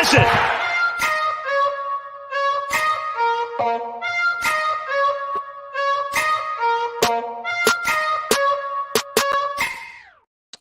has it.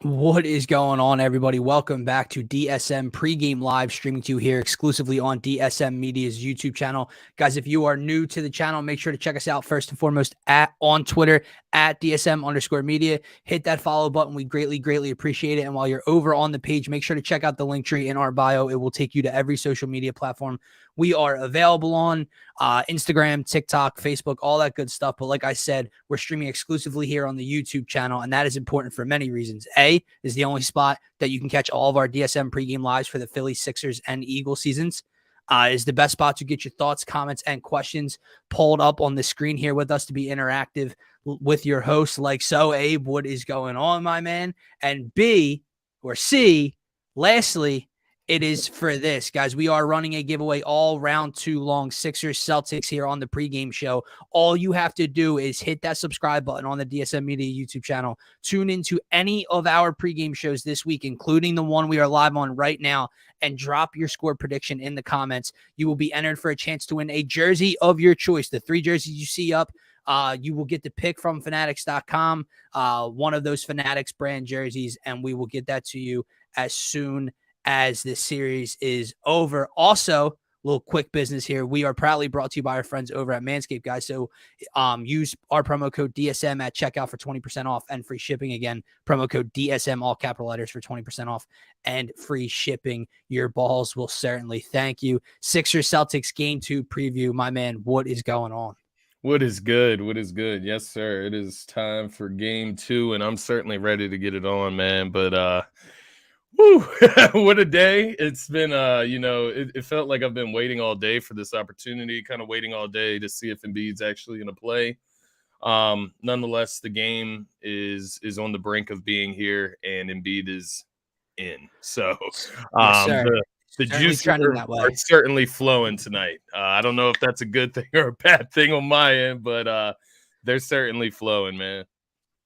What is going on, everybody? Welcome back to DSM pregame live, streaming to you here exclusively on DSM Media's YouTube channel. Guys, if you are new to the channel, make sure to check us out first and foremost on Twitter at DSM_media. Hit that follow button. We greatly appreciate it. And while you're over on the page, make sure to check out the link tree in our bio. It will take you to every social media platform we are available on, Instagram, TikTok, Facebook, all that good stuff. But like I said, we're streaming exclusively here on the YouTube channel, and that is important for many reasons. A, is the only spot that you can catch all of our DSM pregame lives for the Phillies, Sixers, and Eagles seasons. Is the best spot to get your thoughts, comments, and questions pulled up on the screen here with us to be interactive with your host. Like so, Abe, what is going on, my man? And B, or C, lastly, it is for this, guys. We are running a giveaway all round 2 long, Sixers Celtics here on the pregame show. All you have to do is hit that subscribe button on the DSM Media YouTube channel. Tune into any of our pregame shows this week, including the one we are live on right now, and drop your score prediction in the comments. You will be entered for a chance to win a jersey of your choice. The 3 jerseys you see up, you will get the pick from Fanatics.com, one of those Fanatics brand jerseys, and we will get that to you as soon as this series is over. Also, a little quick business here. We are proudly brought to you by our friends over at Manscaped, guys. So use our promo code DSM at checkout for 20% off and free shipping. Again, promo code DSM, all capital letters, for 20% off and free shipping. Your balls will certainly thank you. Sixers Celtics Game 2 preview. My man, what is going on? What is good? What is good? Yes, sir. It is time for Game 2, and I'm certainly ready to get it on, man. But whew, what a day. It's been, it felt like I've been waiting all day for this opportunity, kind of waiting all day to see if Embiid's actually going to play. Nonetheless, the game is on the brink of being here, and Embiid is in. So the juices are certainly flowing tonight. I don't know if that's a good thing or a bad thing on my end, but they're certainly flowing, man.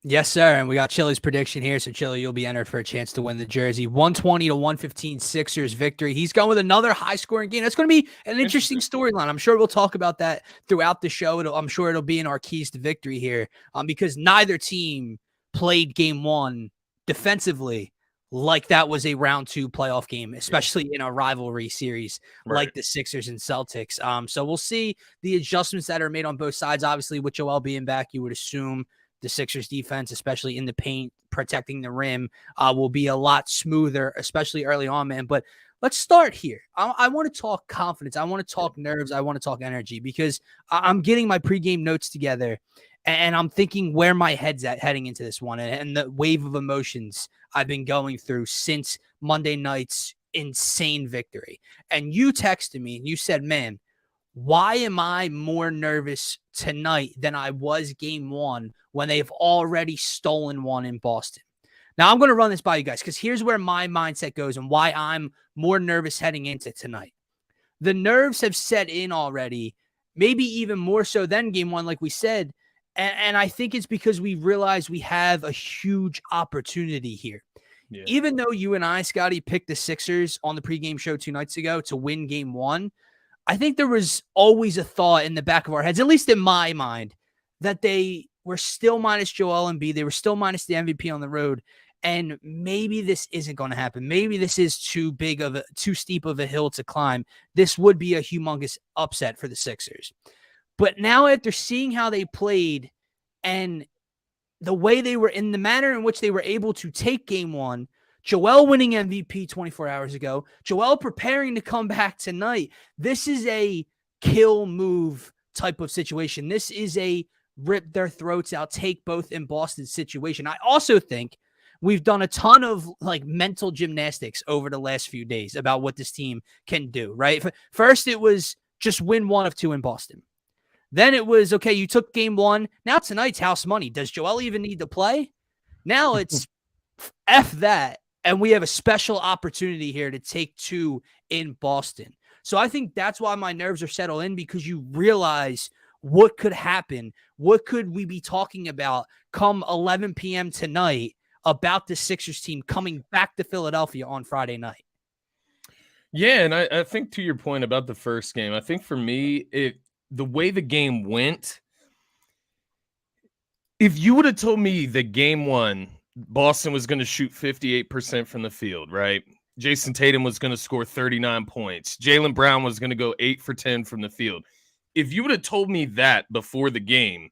Yes, sir. And we got Chili's prediction here. So, Chili, you'll be entered for a chance to win the jersey. 120-115 Sixers victory. He's going with another high-scoring game. That's going to be an interesting storyline. I'm sure we'll talk about that throughout the show. I'm sure it'll be in our keys to victory here, because neither team played Game 1 defensively like that was a round 2 playoff game, especially in a rivalry series like the Sixers and Celtics. So we'll see the adjustments that are made on both sides. Obviously, with Joel being back, you would assume the Sixers defense, especially in the paint, protecting the rim, will be a lot smoother, especially early on, man. But let's start here. I want to talk confidence. I want to talk nerves. I want to talk energy, because I'm getting my pregame notes together, and I'm thinking where my head's at heading into this one, and the wave of emotions I've been going through since Monday night's insane victory. And you texted me and you said, man, why am I more nervous tonight than I was Game 1 when they've already stolen one in Boston? Now, I'm going to run this by you guys, because here's where my mindset goes and why I'm more nervous heading into tonight. The nerves have set in already, maybe even more so than Game 1, like we said. And I think it's because we realize we have a huge opportunity here. Yeah. Even though you and I, Scotty, picked the Sixers on the pregame show 2 nights ago to win Game 1, I think there was always a thought in the back of our heads, at least in my mind, that they were still minus Joel Embiid. They were still minus the MVP on the road. And maybe this isn't going to happen. Maybe this is too steep of a hill to climb. This would be a humongous upset for the Sixers. But now, after seeing how they played and the way they were, in the manner in which they were able to take Game 1, Joel winning MVP 24 hours ago, Joel preparing to come back tonight, this is a kill move type of situation. This is a rip their throats out, take both in Boston situation. I also think we've done a ton of mental gymnastics over the last few days about what this team can do, right? First, it was just win 1 of 2 in Boston. Then it was, okay, you took Game 1. Now tonight's house money. Does Joel even need to play? Now it's F that. And we have a special opportunity here to take 2 in Boston. So I think that's why my nerves are settled in, because you realize what could happen. What could we be talking about come 11 p.m. tonight about the Sixers team coming back to Philadelphia on Friday night? Yeah, and I think to your point about the first game, I think for me, the way the game went, if you would have told me that game one, Boston was going to shoot 58% from the field, right? Jason Tatum was going to score 39 points. Jaylen Brown was going to go 8 for 10 from the field. If you would have told me that before the game,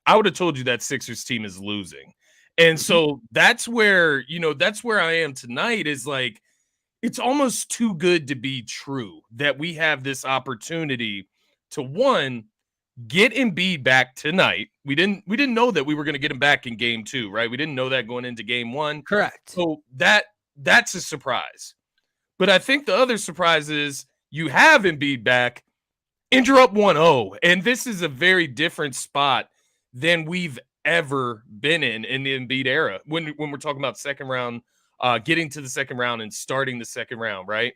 I would have told you that Sixers team is losing. And so that's where, that's where I am tonight is like, it's almost too good to be true that we have this opportunity to one, get Embiid back tonight. We didn't know that we were going to get him back in game 2, right? We didn't know that going into game 1. Correct. So that's a surprise. But I think the other surprise is you have Embiid back and you're up 1-0. And this is a very different spot than we've ever been in the Embiid era. When we're talking about second round, getting to the second round and starting the second round, right?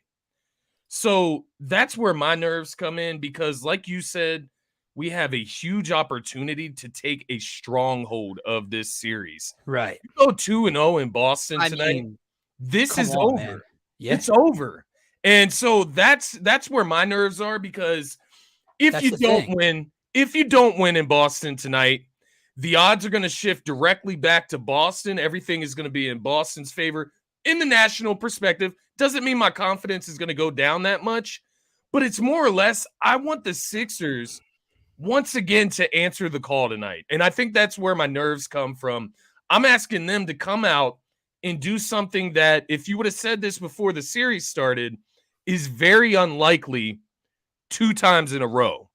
So that's where my nerves come in because, like you said, we have a huge opportunity to take a stronghold of this series. Right. You go 2-0 in Boston tonight. This is over. Man. Yeah. It's over. And so that's where my nerves are because if you don't win in Boston tonight, the odds are going to shift directly back to Boston. Everything is going to be in Boston's favor. In the national perspective, doesn't mean my confidence is going to go down that much, but it's more or less, I want the Sixers once again to answer the call tonight. And I think that's where my nerves come from. I'm asking them to come out and do something that, if you would have said this before the series started, is very unlikely 2 times in a row,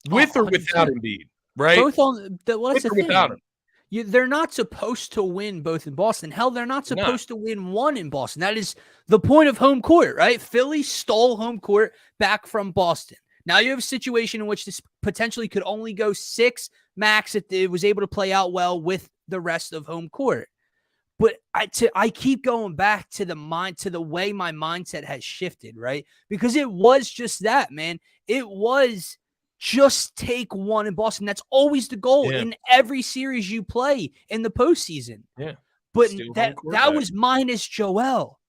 with or without Embiid, right? Both on the what's the thing? Without him. They're not supposed to win both in Boston. Hell, they're not supposed to win one in Boston. That is the point of home court, right? Philly stole home court back from Boston. Now you have a situation in which this potentially could only go 6 max if it was able to play out well with the rest of home court. But I keep going back to the way my mindset has shifted, right? Because it was just that, man. It was just take one in Boston. That's always the goal in every series you play in the postseason. Yeah. But that was minus Joel.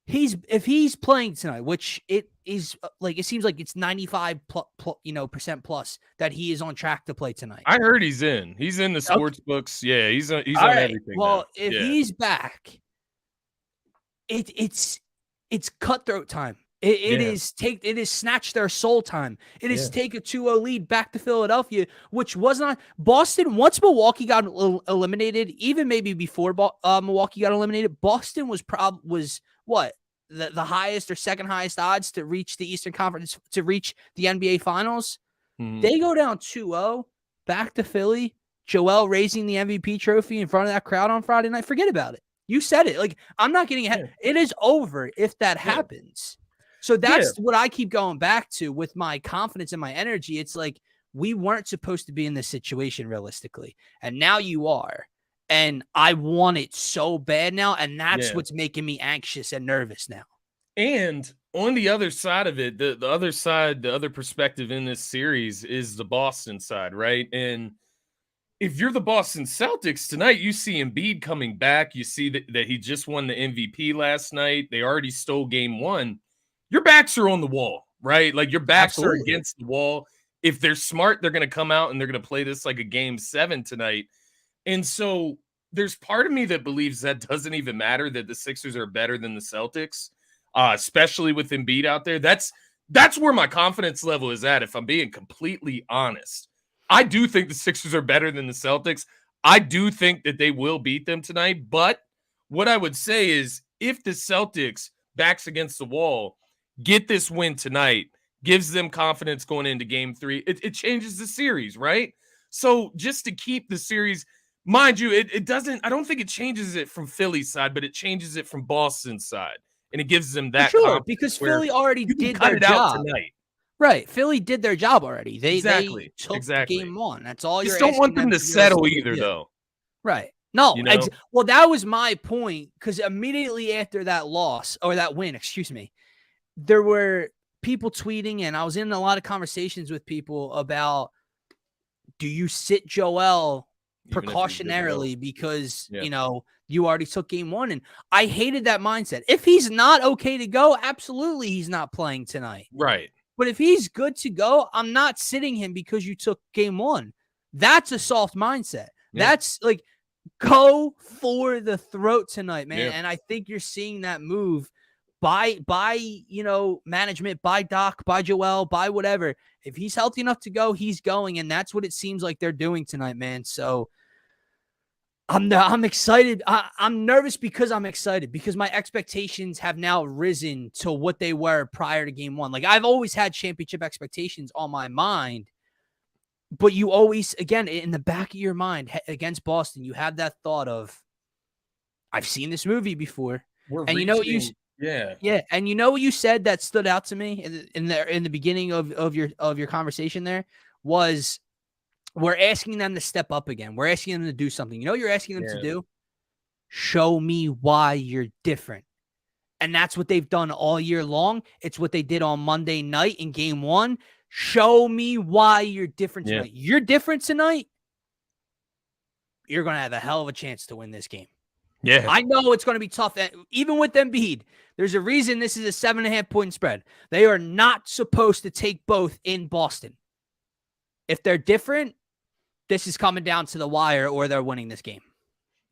If he's playing tonight, which it is like, it seems like it's 95% plus that he is on track to play tonight. I heard he's in the sports books. Yeah. He's on everything. Well, now. If he's back, it's cutthroat time. It is snatch their soul time. It is take a 2-0 lead back to Philadelphia, which was not Boston. Once Milwaukee got eliminated, even maybe before Milwaukee got eliminated, Boston was what the highest or second highest odds to reach the Eastern Conference, to reach the NBA Finals. Mm-hmm. They go down 2-0 back to Philly. Joel raising the MVP trophy in front of that crowd on Friday night. Forget about it. You said it. Like, I'm not getting ahead. Yeah. It is over if that happens. So that's what I keep going back to with my confidence and my energy. It's like, we weren't supposed to be in this situation realistically. And now you are. And I want it so bad now. And that's what's making me anxious and nervous now. And on the other side of it, the other perspective in this series is the Boston side, right? And if you're the Boston Celtics tonight, you see Embiid coming back. You see that he just won the MVP last night. They already stole game 1. Your backs are on the wall, right? Like, your backs are against the wall. If they're smart, they're going to come out and they're going to play this like a game 7 tonight. And so there's part of me that believes that doesn't even matter, that the Sixers are better than the Celtics, especially with Embiid out there. That's where my confidence level is at, if I'm being completely honest. I do think the Sixers are better than the Celtics. I do think that they will beat them tonight. But what I would say is, if the Celtics, backs against the wall, get this win tonight, gives them confidence going into game 3, it changes the series, right? So just to keep the series, mind you, it doesn't, I don't think it changes it from Philly's side, but it changes it from Boston's side. And it gives them that confidence, because Philly already did their job tonight. Right. Philly did their job already. They took game 1. That's all you're asking. Just don't want them to settle either, though. Right. No. Well, that was my point, because immediately after that loss, or that win, excuse me, there were people tweeting, and I was in a lot of conversations with people about, do you sit Joel precautionarily because, You already took game one. And I hated that mindset. If he's not okay to go, absolutely he's not playing tonight. Right. But if he's good to go, I'm not sitting him because you took game one. That's a soft mindset. Yeah. That's like, go for the throat tonight, man. Yeah. And I think you're seeing that move by management, by Doc, by Joel, by whatever. If he's healthy enough to go, he's going. And that's what it seems like they're doing tonight, man. So I'm excited. I'm nervous because I'm excited because my expectations have now risen to what they were prior to game one. Like, I've always had championship expectations on my mind, but you always, again, in the back of your mind against Boston, you have that thought of, I've seen this movie before. And you know what you and you know what you said that stood out to me in the beginning of your conversation there was, we're asking them to step up again. We're asking them to do something. You know what you're asking them to do? Show me why you're different. And that's what they've done all year long. It's what they did on Monday night in game one. Show me why you're different tonight. You're different tonight. You're going to have a hell of a chance to win this game. Yeah. I know it's going to be tough. Even with Embiid, there's a reason this is a 7.5 point spread. They are not supposed to take both in Boston. If they're different, this is coming down to the wire or they're winning this game.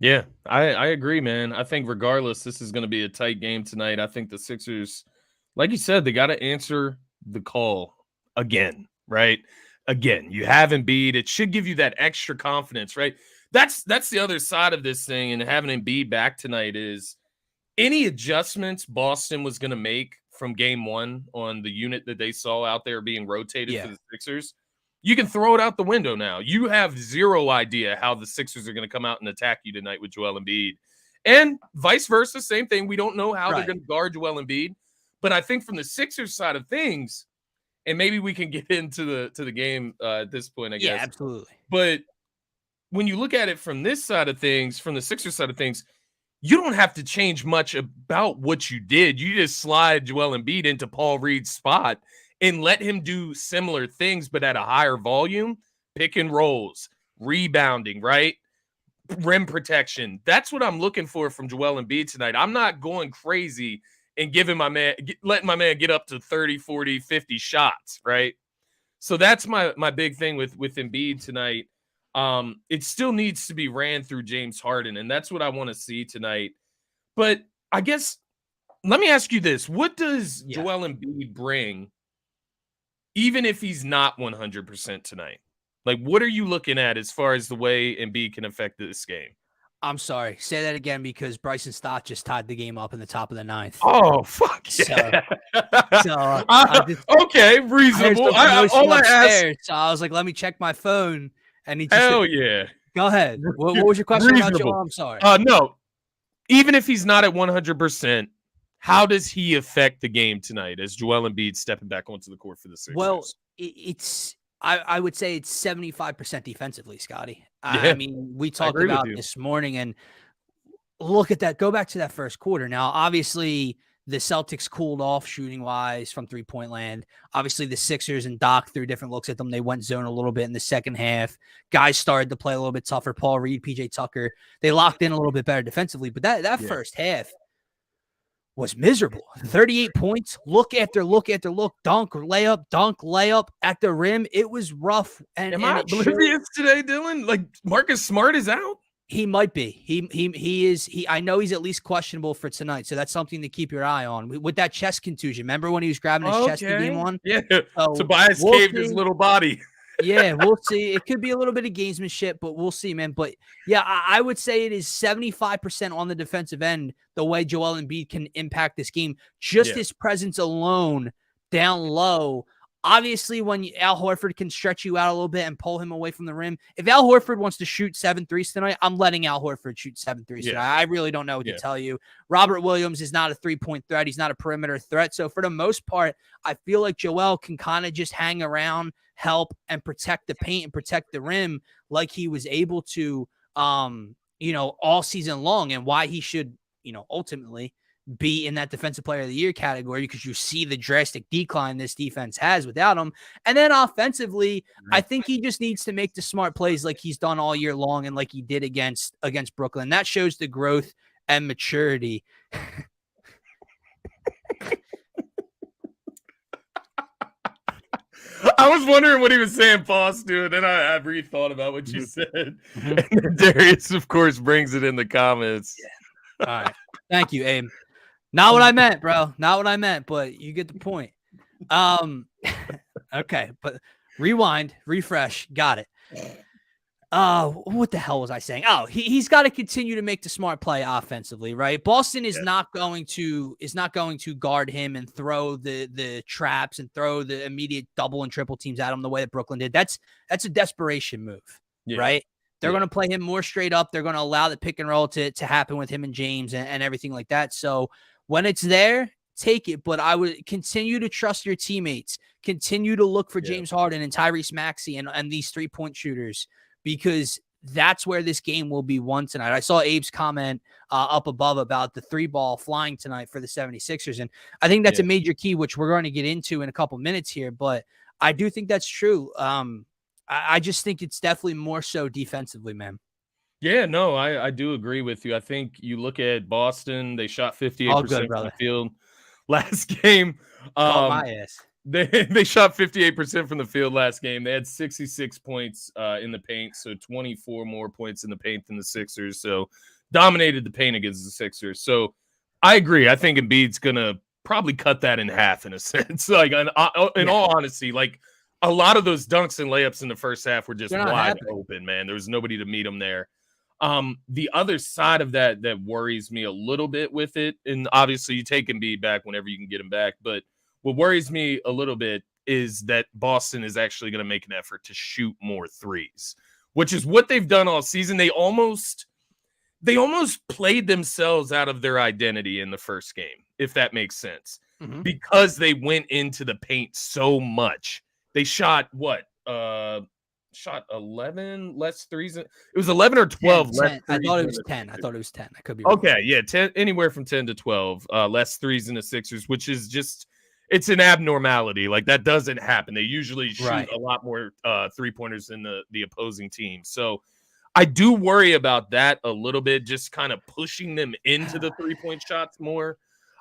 Yeah, I agree, man. I think regardless, this is going to be a tight game tonight. I think the Sixers, like you said, they got to answer the call again, right? Again, you have Embiid. It should give you that extra confidence, right? That's the other side of this thing, and having Embiid back tonight is any adjustments Boston was going to make from game one on the unit that they saw out there being rotated for the Sixers. You can throw it out the window now. You have zero idea how the Sixers are going to come out and attack you tonight with Joel Embiid. And vice versa, same thing. We don't know how they're going to guard Joel Embiid. But I think from the Sixers side of things, and maybe we can get into the game at this point, I guess. Yeah, absolutely. But when you look at it from this side of things, from the Sixers side of things, you don't have to change much about what you did. You just slide Joel Embiid into Paul Reed's spot and let him do similar things, but at a higher volume, pick and rolls, rebounding, right? Rim protection. That's what I'm looking for from Joel Embiid tonight. I'm not going crazy and letting my man get up to 30, 40, 50 shots, right? So that's my big thing with Embiid tonight. It still needs to be ran through James Harden, and that's what I want to see tonight. But I guess, let me ask you this. What does Joel Embiid bring even if he's not 100% tonight? Like, what are you looking at as far as the way Embiid can affect this game? I'm sorry. Say that again because Bryson Stott just tied the game up in the top of the ninth. Oh, fuck yeah. Okay, reasonable. So I was like, let me check my phone. And he just Hell yeah. Go ahead. What was your question about Joel? I'm sorry. No. Even if he's not at 100%, how does he affect the game tonight as Joel Embiid stepping back onto the court for the Sixers? Well, I would say it's 75% defensively, Scotty. I mean, we talked about this morning, and look at that. Go back to that first quarter. Now, obviously, the Celtics cooled off shooting-wise from three-point land. Obviously, the Sixers and Doc threw different looks at them. They went zone a little bit in the second half. Guys started to play a little bit tougher. Paul Reed, PJ Tucker, they locked in a little bit better defensively. But that first half was miserable. 38 points, look after look after look, dunk, layup at the rim. It was rough. And am I oblivious today, Dylan? Like, Marcus Smart is out? He might be. He is. I know he's at least questionable for tonight, so that's something to keep your eye on. With that chest contusion, remember when he was grabbing his chest in game one? Yeah, so Tobias caved his little body. Yeah, we'll see. It could be a little bit of gamesmanship, but we'll see, man. But yeah, I would say it is 75% on the defensive end, the way Joel Embiid can impact this game. Just his presence alone down low. Obviously, when Al Horford can stretch you out a little bit and pull him away from the rim. If Al Horford wants to shoot 7 threes tonight, I'm letting Al Horford shoot 7 threes tonight. I really don't know what to tell you. Robert Williams is not a three-point threat. He's not a perimeter threat. So for the most part, I feel like Joel can kind of just hang around, help, and protect the paint and protect the rim like he was able to, all season long, and why he should, ultimately be in that defensive player of the year category because you see the drastic decline this defense has without him. And then offensively, I think he just needs to make the smart plays like he's done all year long and like he did against Brooklyn. That shows the growth and maturity. I was wondering what he was saying, Boss, dude. Then I rethought about what you said. And Darius, of course, brings it in the comments. Yeah. All right. Thank you, Abe. Not what I meant, bro. Not what I meant, but you get the point. Okay, but rewind, refresh. Got it. What the hell was I saying? Oh, he's got to continue to make the smart play offensively, right? Boston is not going to guard him and throw the traps and throw the immediate double and triple teams at him the way that Brooklyn did. That's a desperation move, right? They're going to play him more straight up. They're going to allow the pick and roll to happen with him and James and everything like that. So when it's there, take it. But I would continue to trust your teammates. Continue to look for James Harden and Tyrese Maxey and these 3-point shooters, because that's where this game will be won tonight. I saw Abe's comment up above about the 3-ball flying tonight for the 76ers. And I think that's a major key, which we're going to get into in a couple minutes here. But I do think that's true. I just think it's definitely more so defensively, man. Yeah, no, I do agree with you. I think you look at Boston, they shot 58% from the field last game. My ass. They shot 58% from the field last game. They had 66 points in the paint, so 24 more points in the paint than the Sixers. So dominated the paint against the Sixers. So I agree. I think Embiid's going to probably cut that in half in a sense. Like in all honesty, like a lot of those dunks and layups in the first half were just wide open, man. There was nobody to meet them there. The other side of that worries me a little bit with it, and obviously you take Embiid back whenever you can get him back, but what worries me a little bit is that Boston is actually going to make an effort to shoot more threes, which is what they've done all season. They almost played themselves out of their identity in the first game, if that makes sense, because they went into the paint so much. They shot shot 11 less threes. It was 11 or 12 10, less 10. threes. I thought it was 10. I could be wrong. Okay, yeah, 10, anywhere from 10 to 12 less threes in the Sixers, which is just, it's an abnormality. Like, that doesn't happen. They usually shoot a lot more three-pointers than the opposing team. So I do worry about that a little bit, just kind of pushing them into the three-point shots more.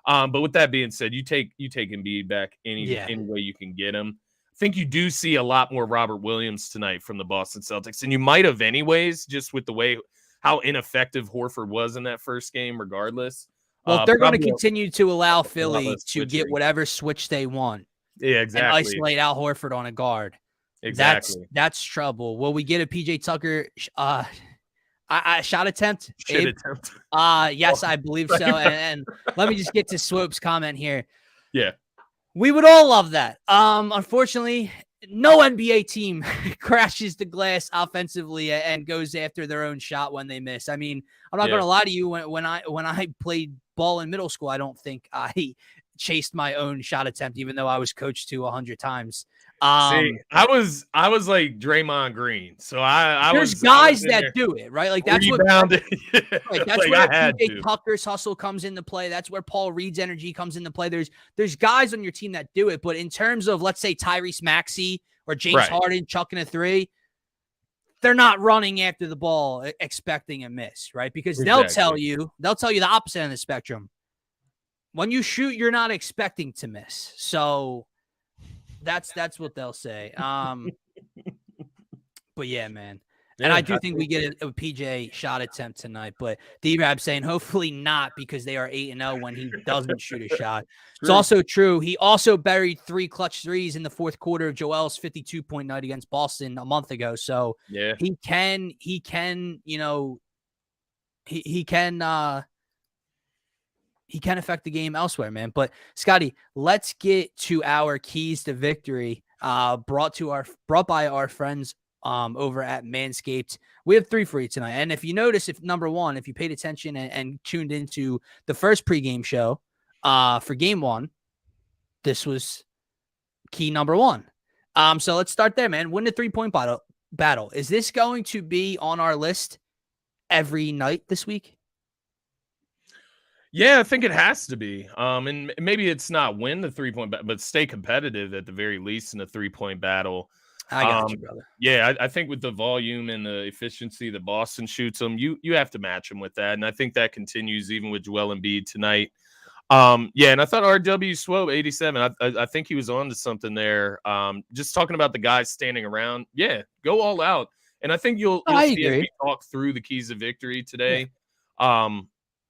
But with that being said, you take Embiid back any way you can get him. I think you do see a lot more Robert Williams tonight from the Boston Celtics, and you might have anyways, just with the way how ineffective Horford was in that first game, regardless. Well, if they're going to continue to allow Philly to get whatever switch they want, exactly, and isolate Al Horford on a guard, exactly, that's trouble. Will we get a PJ Tucker shot attempt? Yes, I believe so. And let me just get to Swope's comment here. Yeah. We would all love that. Unfortunately, no NBA team crashes the glass offensively and goes after their own shot when they miss. I mean, I'm not going to lie to you. When I played ball in middle school, I don't think I chased my own shot attempt, even though I was coached to 100 times. See, I was like Draymond Green, so there's guys that do it, right? like that's rebounded. That's where PJ Tucker's hustle comes into play. That's where Paul Reed's energy comes into play. There's guys on your team that do it, but in terms of, let's say, Tyrese Maxey or James Harden chucking a three, they're not running after the ball expecting a miss, right? Because they'll tell you the opposite end of the spectrum. When you shoot, you're not expecting to miss. So that's what they'll say. But yeah, man. And I do think we get a PJ shot attempt tonight, but D-Rab saying hopefully not, because they are 8-0 when he doesn't shoot a shot. It's also true. He also buried 3 clutch threes in the fourth quarter of Joel's 52-point night against Boston a month ago. So he can affect the game elsewhere, man. But Scotty, let's get to our keys to victory, brought by our friends over at Manscaped. We have 3 for you tonight. And if you notice, if you paid attention and tuned into the first pregame show for game 1, this was key number 1. So let's start there, man. Win the 3-point battle. Is this going to be on our list every night this week? Yeah, I think it has to be. And maybe it's not win the 3-point but stay competitive at the very least in a 3-point battle. I got you, brother. Yeah, I think with the volume and the efficiency that Boston shoots them, you have to match them with that. And I think that continues even with Joel Embiid tonight. Yeah, and I thought RW Swope 87. I think he was on to something there. Just talking about the guys standing around. Yeah, go all out. And I think you'll I see as agree. we talk through the keys of victory Yeah. today.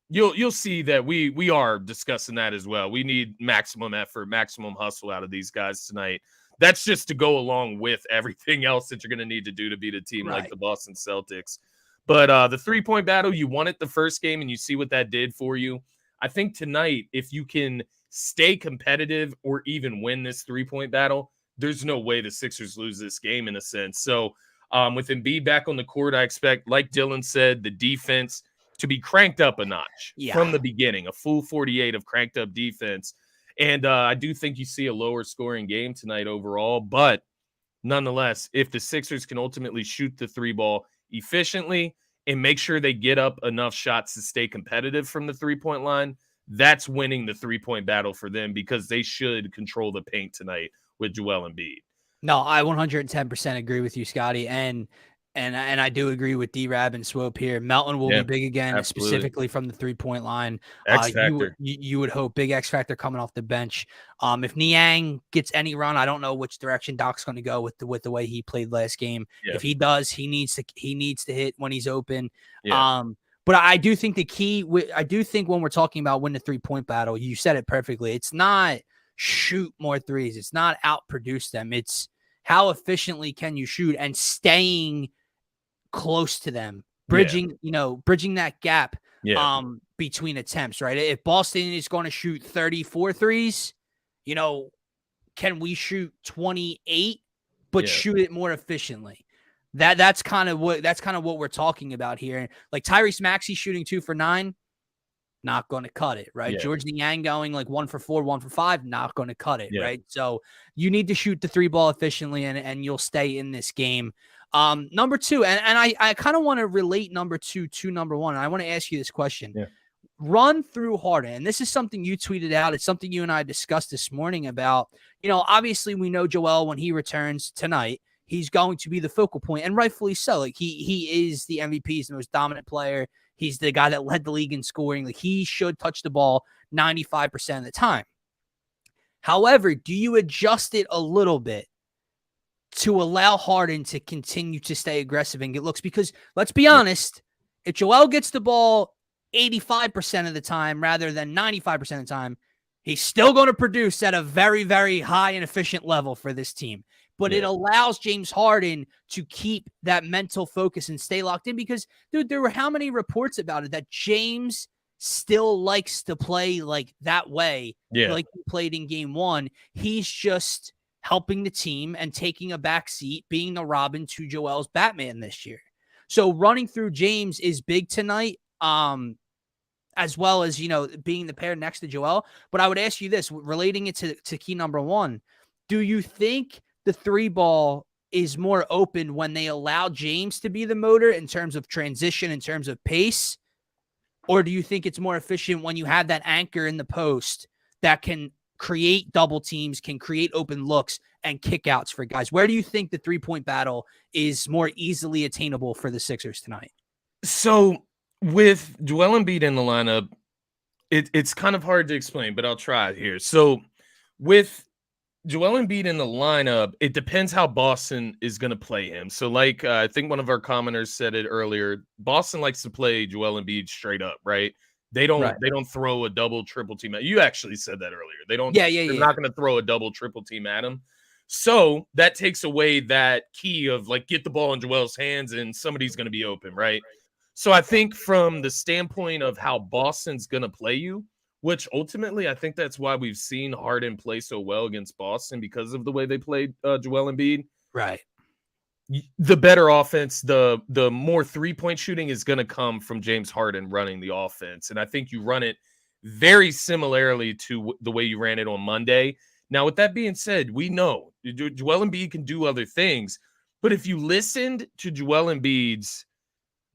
You'll see that we are discussing that as well. We need maximum effort, maximum hustle out of these guys tonight. That's just to go along with everything else that you're going to need to do to beat a team like the Boston Celtics. But the 3-point battle, you won it the first game, and you see what that did for you. I think tonight, if you can stay competitive or even win this 3-point battle, there's no way the Sixers lose this game in a sense. So with Embiid back on the court, I expect, like Dylan said, the defense to be cranked up a notch from the beginning, a full 48 of cranked up defense. And I do think you see a lower scoring game tonight overall. But nonetheless, if the Sixers can ultimately shoot the 3 ball efficiently and make sure they get up enough shots to stay competitive from the 3-point line, that's winning the 3-point battle for them because they should control the paint tonight with Joel Embiid. No, I 110% agree with you, Scotty. And I do agree with D-Rab and Swope here. Melton will be big again, specifically from the 3-point line. X factor. You would hope big X factor coming off the bench. If Niang gets any run, I don't know which direction Doc's going to go with the way he played last game. If he does, he needs to hit when he's open. But I do think the key. I do think when we're talking about win the 3-point battle, you said it perfectly. It's not shoot more threes. It's not outproduce them. It's how efficiently can you shoot and staying close to them, bridging that gap between attempts, right? If Boston is going to shoot 34 threes, can we shoot 28 but shoot it more efficiently? That's kind of what we're talking about here. Like Tyrese Maxey shooting 2 for 9, not going to cut it, right? George Niang going like 1 for 4, 1 for 5, not going to cut it, right? So you need to shoot the 3 ball efficiently, and you'll stay in this game. Number 2, and I kind of want to relate number 2 to number 1. And I want to ask you this question. Run through Harden. And this is something you tweeted out. It's something you and I discussed this morning about, obviously we know Joel, when he returns tonight, he's going to be the focal point, and rightfully so. Like he is the MVP, he's the most dominant player. He's the guy that led the league in scoring. Like he should touch the ball 95% of the time. However, do you adjust it a little bit to allow Harden to continue to stay aggressive and get looks? Because let's be honest, if Joel gets the ball 85% of the time rather than 95% of the time, he's still going to produce at a very, very high and efficient level for this team. But it allows James Harden to keep that mental focus and stay locked in because, dude, there were how many reports about it that James still likes to play like that way, like he played in game 1. He's just helping the team and taking a back seat, being the Robin to Joel's Batman this year. So running through James is big tonight, as well as, being the pair next to Joel. But I would ask you this, relating it to key number 1, do you think the 3 ball is more open when they allow James to be the motor in terms of transition, in terms of pace? Or do you think it's more efficient when you have that anchor in the post that can create double teams, can create open looks and kickouts for guys? Where do you think the 3-point battle is more easily attainable for the Sixers tonight? So with Joel Embiid in the lineup, it's kind of hard to explain, but I'll try it here. So with Joel Embiid in the lineup, it depends how Boston is going to play him. So like I think one of our commenters said it earlier, Boston likes to play Joel Embiid straight up, right? They don't throw a double triple team at you. Actually said that earlier. They don't. They're not going to throw a double triple team at him. So that takes away that key of like get the ball in Joel's hands and somebody's going to be open, right? So I think from the standpoint of how Boston's going to play you, which ultimately I think that's why we've seen Harden play so well against Boston because of the way they played Joel Embiid. Right. The better offense, the more 3-point shooting is going to come from James Harden running the offense. And I think you run it very similarly to the way you ran it on Monday. Now, with that being said, we know Joel Embiid can do other things. But if you listened to Joel Embiid's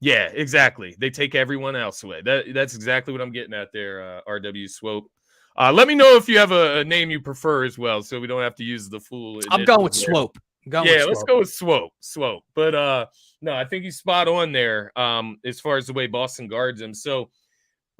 Yeah, exactly. They take everyone else away. That's exactly what I'm getting at there, RW Swope. Let me know if you have a name you prefer as well, so we don't have to use the full I'm going initials with there. Swope. Yeah, let's go with Swope. But no, I think he's spot on there as far as the way Boston guards him. So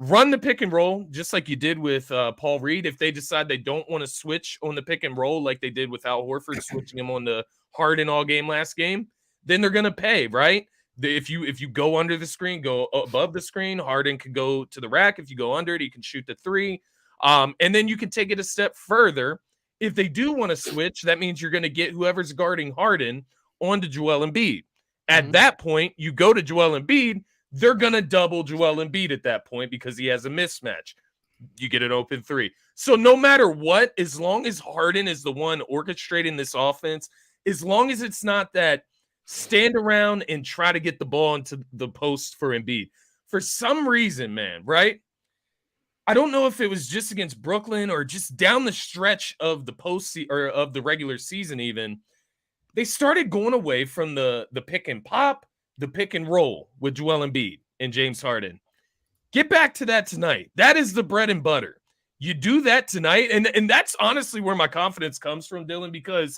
run the pick and roll just like you did with Paul Reed. If they decide they don't want to switch on the pick and roll like they did with Al Horford, switching him on the Harden all game last game, then they're going to pay, right? If you go under the screen, go above the screen, Harden can go to the rack. If you go under it, he can shoot the three. And then you can take it a step further. If they do want to switch, that means you're going to get whoever's guarding Harden onto Joel Embiid. At that point, you go to Joel Embiid, they're going to double Joel Embiid at that point because he has a mismatch. You get an open three. So no matter what, as long as Harden is the one orchestrating this offense, as long as it's not that stand around and try to get the ball into the post for Embiid. For some reason, man, right? I don't know if it was just against Brooklyn or just down the stretch of the or of the regular season even, they started going away from the pick and pop, the pick and roll with Joel Embiid and James Harden. Get back to that tonight. That is the bread and butter. You do that tonight, and that's honestly where my confidence comes from, Dylan, because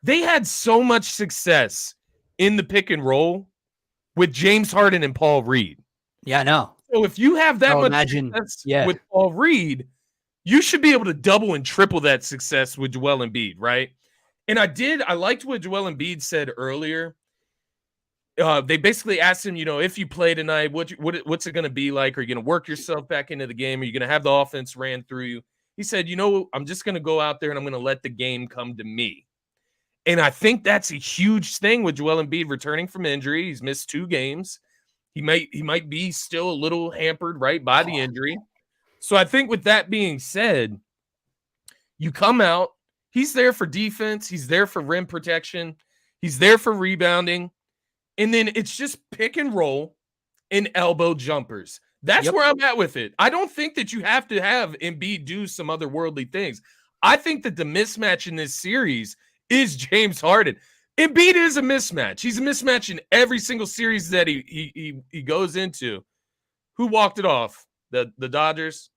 they had so much success in the pick and roll with James Harden and Paul Reed. Yeah, I know. So if you have that much success with Paul Reed, you should be able to double and triple that success with Joel Embiid, right? And I liked what Joel Embiid said earlier. They basically asked him, if you play tonight, what's it going to be like? Are you going to work yourself back into the game? Are you going to have the offense ran through you? He said, I'm just going to go out there and I'm going to let the game come to me. And I think that's a huge thing with Joel Embiid returning from injury. He's missed 2 games. He might be still a little hampered, right, by the injury. So I think with that being said, you come out, he's there for defense, he's there for rim protection, he's there for rebounding, and then it's just pick and roll and elbow jumpers. That's where I'm at with it. I don't think that you have to have Embiid do some otherworldly things. I think that the mismatch in this series is James Harden. Embiid is a mismatch. He's a mismatch in every single series that he goes into. Who walked it off? The Dodgers?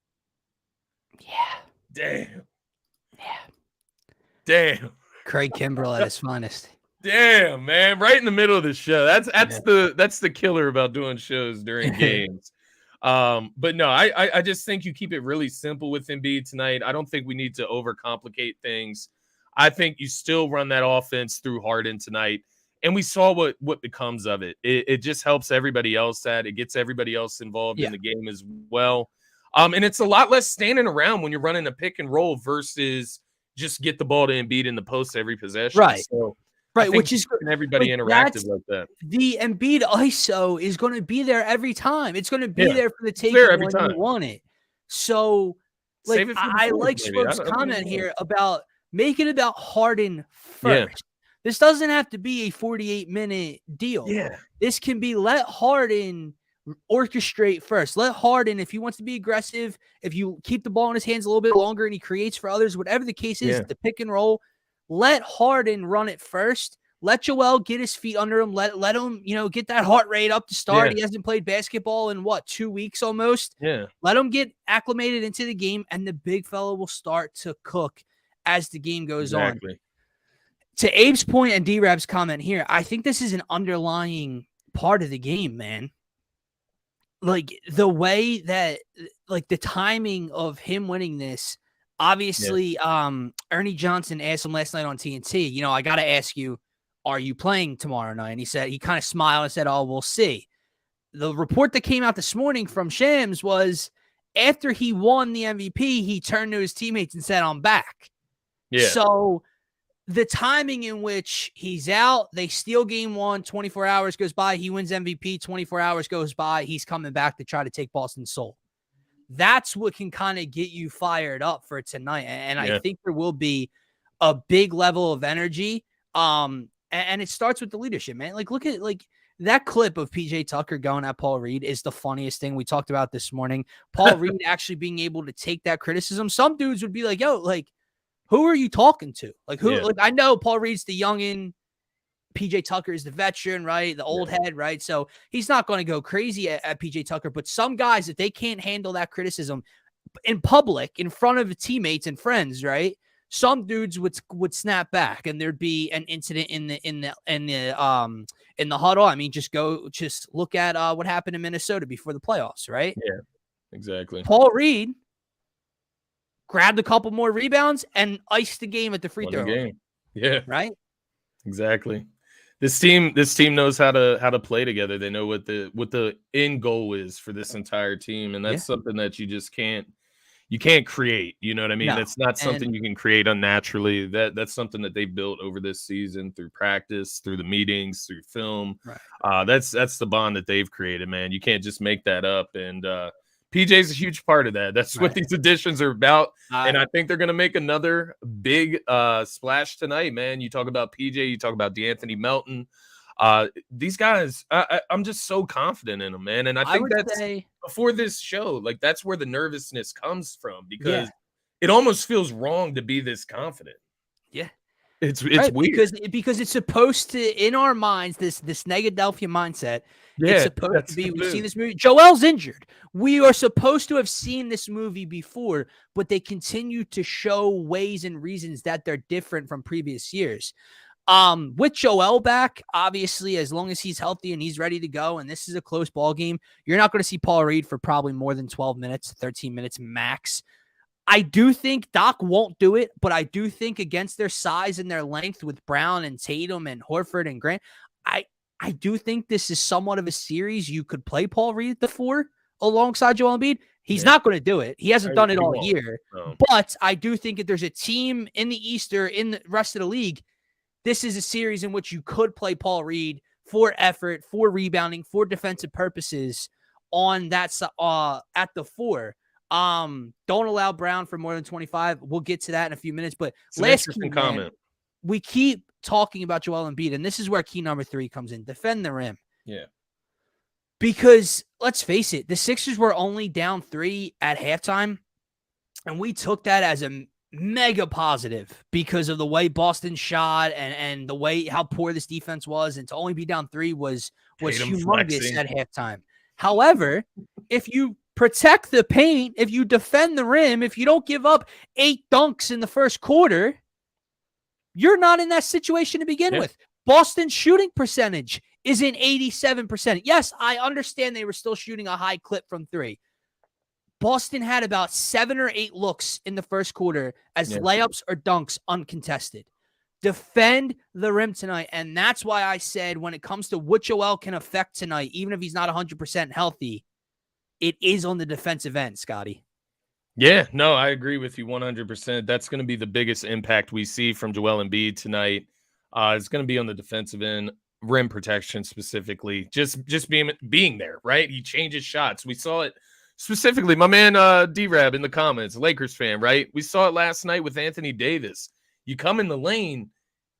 Yeah. Damn. Yeah. Damn. Craig Kimbrell at his finest. Damn, man. Right in the middle of the show. That's the killer about doing shows during games. But no, I just think you keep it really simple with Embiid tonight. I don't think we need to overcomplicate things. I think you still run that offense through Harden tonight. And we saw what becomes of it. It just helps everybody else It gets everybody else involved in the game as well. And it's a lot less standing around when you're running a pick and roll versus just get the ball to Embiid in the post every possession. Right. So right. Which is everybody interactive like that. The Embiid ISO is going to be there every time. It's going to be there for the taking every time you want it. So I like Swope's comment here about make it about Harden first. Yeah. This doesn't have to be a 48-minute deal. Yeah. This can be let Harden orchestrate first. Let Harden, if he wants to be aggressive, if you keep the ball in his hands a little bit longer and he creates for others, whatever the case is, the pick and roll, let Harden run it first. Let Joel get his feet under him. Let him, get that heart rate up to start. He hasn't played basketball in 2 weeks almost. Yeah. Let him get acclimated into the game, and the big fella will start to cook as the game goes on. To Abe's point and D-Rab's comment here, I think this is an underlying part of the game, man. Like the way that, the timing of him winning this, obviously, Ernie Johnson asked him last night on TNT, I got to ask you, are you playing tomorrow night? And he kind of smiled and said, oh, we'll see. The report that came out this morning from Shams was after he won the MVP, he turned to his teammates and said, I'm back. Yeah. So the timing in which he's out, they steal game 1, 24 hours goes by, he wins MVP, 24 hours goes by, he's coming back to try to take Boston's soul. That's what can kind of get you fired up for tonight. And I think there will be a big level of energy. And it starts with the leadership, man. Look at that clip of PJ Tucker going at Paul Reed is the funniest thing we talked about this morning. Paul Reed actually being able to take that criticism. Some dudes would be like, yo, who are you talking to? Who? I know Paul Reed's the youngin. PJ Tucker is the veteran, right? The old head, right? So he's not going to go crazy at PJ Tucker. But some guys, if they can't handle that criticism in public, in front of teammates and friends, right? Some dudes would snap back, and there'd be an incident in the huddle. I mean, just look at what happened in Minnesota before the playoffs, right? Yeah, exactly. Paul Reed grabbed a couple more rebounds and iced the game at the free throw line. Yeah, right. Exactly. This team knows how to play together. They know what the end goal is for this entire team, and that's something that you just can't create. You know what I mean? No. That's not something you can create unnaturally. That's something that they built over this season through practice, through the meetings, through film. Right. That's the bond that they've created, man. You can't just make that up. And PJ's a huge part of that. That's what these additions are about. And I think they're going to make another big splash tonight, man. You talk about PJ, you talk about DeAnthony Melton. These guys, I'm just so confident in them, man. And I think before this show, like that's where the nervousness comes from, because it almost feels wrong to be this confident. Yeah. It's weird because it's supposed to, in our minds, this Negadelphia mindset. It's supposed to be. We've seen this movie. Joel's injured. We are supposed to have seen this movie before, but they continue to show ways and reasons that they're different from previous years. With Joel back, obviously, as long as he's healthy and he's ready to go, and this is a close ball game, you're not going to see Paul Reed for probably more than 12 minutes, 13 minutes max. I do think Doc won't do it, but I do think against their size and their length with Brown and Tatum and Horford and Grant, I do think this is somewhat of a series you could play Paul Reed at the 4 alongside Joel Embiid. He's not going to do it. He hasn't done it all year. No. But I do think if there's a team in the East or in the rest of the league, this is a series in which you could play Paul Reed for effort, for rebounding, for defensive purposes on that at the 4. Don't allow Brown for more than 25. We'll get to that in a few minutes. But last key comment. We keep talking about Joel Embiid, and this is where key number 3 comes in. Defend the rim. Yeah. Because let's face it, the Sixers were only down 3 at halftime, and we took that as a mega positive because of the way Boston shot and the way how poor this defense was, and to only be down 3 was humongous at halftime. However, if you protect the paint, if you defend the rim, if you don't give up 8 dunks in the first quarter, you're not in that situation to begin with. Boston's shooting percentage is in 87%. Yes, I understand they were still shooting a high clip from 3. Boston had about 7 or 8 looks in the first quarter as layups or dunks uncontested. Defend the rim tonight, and that's why I said when it comes to what Joel can affect tonight, even if he's not 100% healthy, it is on the defensive end, Scotty. Yeah, no, I agree with you 100%. That's going to be the biggest impact we see from Joel Embiid tonight. It's going to be on the defensive end, rim protection specifically, just being there, right? He changes shots. We saw it specifically. My man D-Rab in the comments, Lakers fan, right? We saw it last night with Anthony Davis. You come in the lane,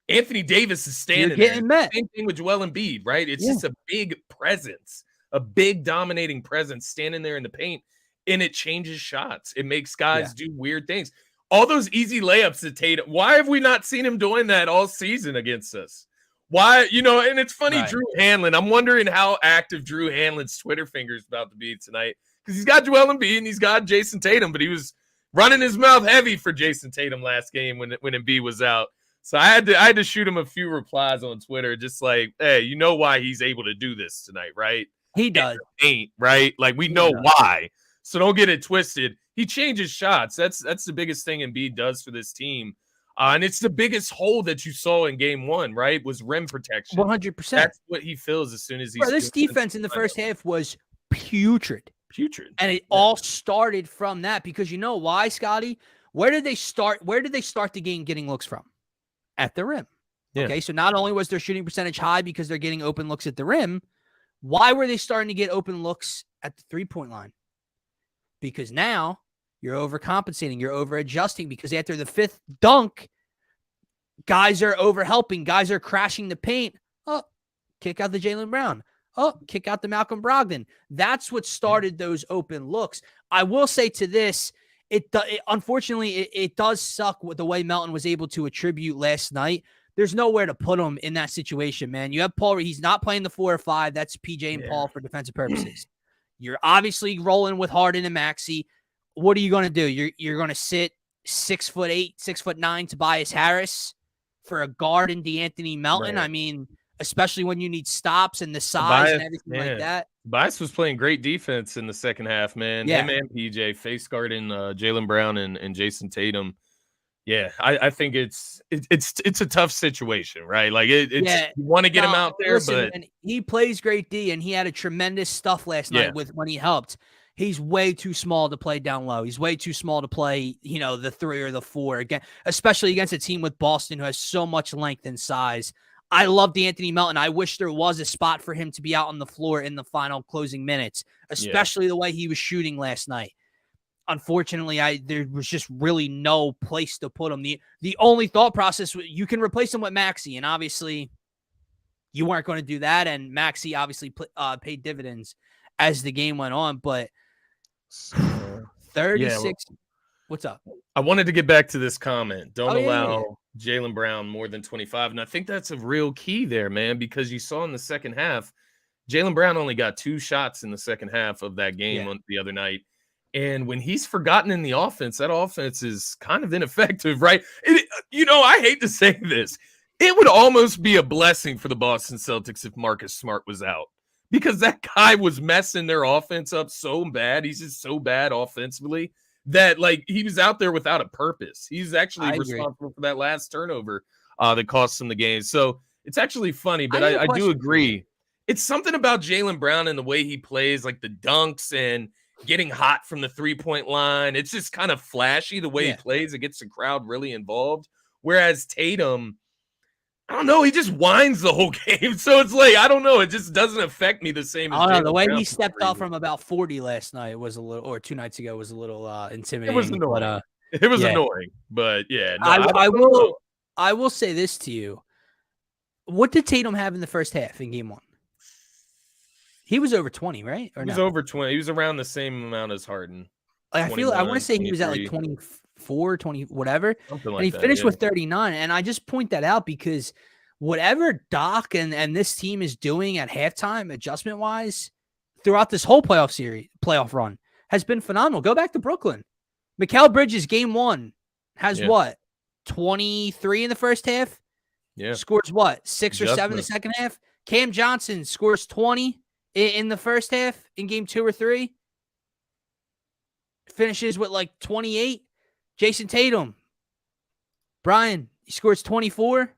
Anthony Davis is standing there. Met. Same thing with Joel Embiid, right? It's just a big presence, a big dominating presence standing there in the paint. And it changes shots. It makes guys do weird things. All those easy layups to Tatum. Why have we not seen him doing that all season against us? Why, and it's funny, Drew Hanlon. I'm wondering how active Drew Hanlon's Twitter finger is about to be tonight, because he's got Joel Embiid and he's got Jason Tatum, but he was running his mouth heavy for Jason Tatum last game when Embiid was out. So I had to shoot him a few replies on Twitter, just like, hey, you know why he's able to do this tonight, right? He does. Ain't right? Like, we know why. So don't get it twisted. He changes shots. That's the biggest thing Embiid does for this team. And it's the biggest hole that you saw in game 1, right? Was rim protection. 100%. That's what he feels as soon as he's. This defense in the first half was putrid. And it all started from that, because you know why, Scotty? Where did they start the game getting looks from? At the rim. Yeah. Okay, so not only was their shooting percentage high because they're getting open looks at the rim, why were they starting to get open looks at the 3-point line? Because now you're overcompensating, you're over-adjusting, because after the 5th dunk, guys are over-helping, guys are crashing the paint. Oh, kick out the Jaylen Brown. Oh, kick out the Malcolm Brogdon. That's what started those open looks. I will say to this, unfortunately, it does suck with the way Melton was able to attribute last night, there's nowhere to put him in that situation, man. You have Paul, he's not playing the 4 or 5. That's PJ and Paul for defensive purposes. You're obviously rolling with Harden and Maxey. What are you going to do? You're going to sit 6'8", 6'9" Tobias Harris for a guard in DeAnthony Melton. Right. I mean, especially when you need stops and the size and everything like that. Tobias was playing great defense in the second half, man. Him and PJ face guarding Jaylen Brown and Jason Tatum. Yeah, I think it's a tough situation, right? Like you want to get him out there, but and he plays great D, and he had a tremendous stuff last night when he helped. He's way too small to play down low. He's way too small to play, the 3 or the 4 again, especially against a team with Boston who has so much length and size. I love DeAnthony Melton. I wish there was a spot for him to be out on the floor in the final closing minutes, especially the way he was shooting last night. Unfortunately, there was just really no place to put him. The only thought process, you can replace him with Maxey, and obviously you weren't going to do that, and Maxey obviously paid dividends as the game went on, but 36. What's up? I wanted to get back to this comment. Don't allow Jaylen Brown more than 25, and I think that's a real key there, man, because you saw in the second half, Jaylen Brown only got 2 shots in the second half of that game on the other night. And when he's forgotten in the offense, that offense is kind of ineffective, right? I hate to say this. It would almost be a blessing for the Boston Celtics if Marcus Smart was out, because that guy was messing their offense up so bad. He's just so bad offensively that, he was out there without a purpose. He's actually responsible for that last turnover that cost him the game. So it's actually funny, but I do agree. It's something about Jaylen Brown and the way he plays, like the dunks and getting hot from the 3-point line. It's just kind of flashy the way he plays. It gets the crowd really involved. Whereas Tatum, I don't know, he just whines the whole game. So it's I don't know, it just doesn't affect me the same as Jaylen the way Brown he stepped off from about 40 last night was a little, or 2 nights ago was a little intimidating. It was annoying. It was annoying, but I will say this to you. What did Tatum have in the first half in game 1? He was over 20, right? He was over 20. He was around the same amount as Harden. I want to say he was at 24, 20, whatever. Something like and he finished with 39. And I just point that out because whatever Doc and this team is doing at halftime, adjustment-wise, throughout this whole playoff run, has been phenomenal. Go back to Brooklyn. Mikal Bridges, game 1, has 23 in the first half? Yeah. Scores 6 or 7 in the second half? Cam Johnson scores 20 in the first half in game 2 or 3. Finishes with 28. Jason Tatum, Brian, he scores 24,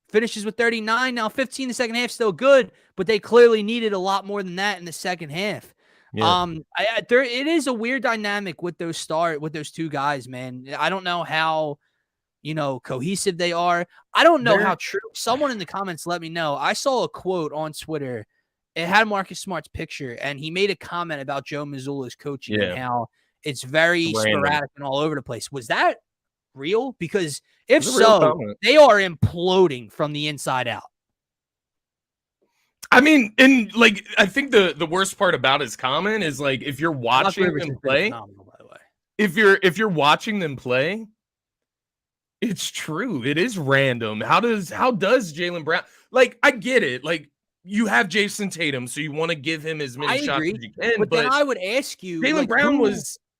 finishes with 39. Now 15 in the second half, still good, but they clearly needed a lot more than that in the second half. Yeah. It is a weird dynamic with those 2 guys, man. I don't know how, cohesive they are. I don't know how true. Someone in the comments let me know. I saw a quote on Twitter. It had Marcus Smart's picture, and he made a comment about Joe Mazzulla's coaching and how it's very sporadic and all over the place. Was that real? Because if so, they are imploding from the inside out. I mean, and I think the worst part about his comment is if you're watching them play, by the way. If you're watching them play, it's true. It is random. How does Jaylen Brown, I get it. You have Jason Tatum, so you want to give him as many shots as you can. But then I would ask you, Jaylen Brown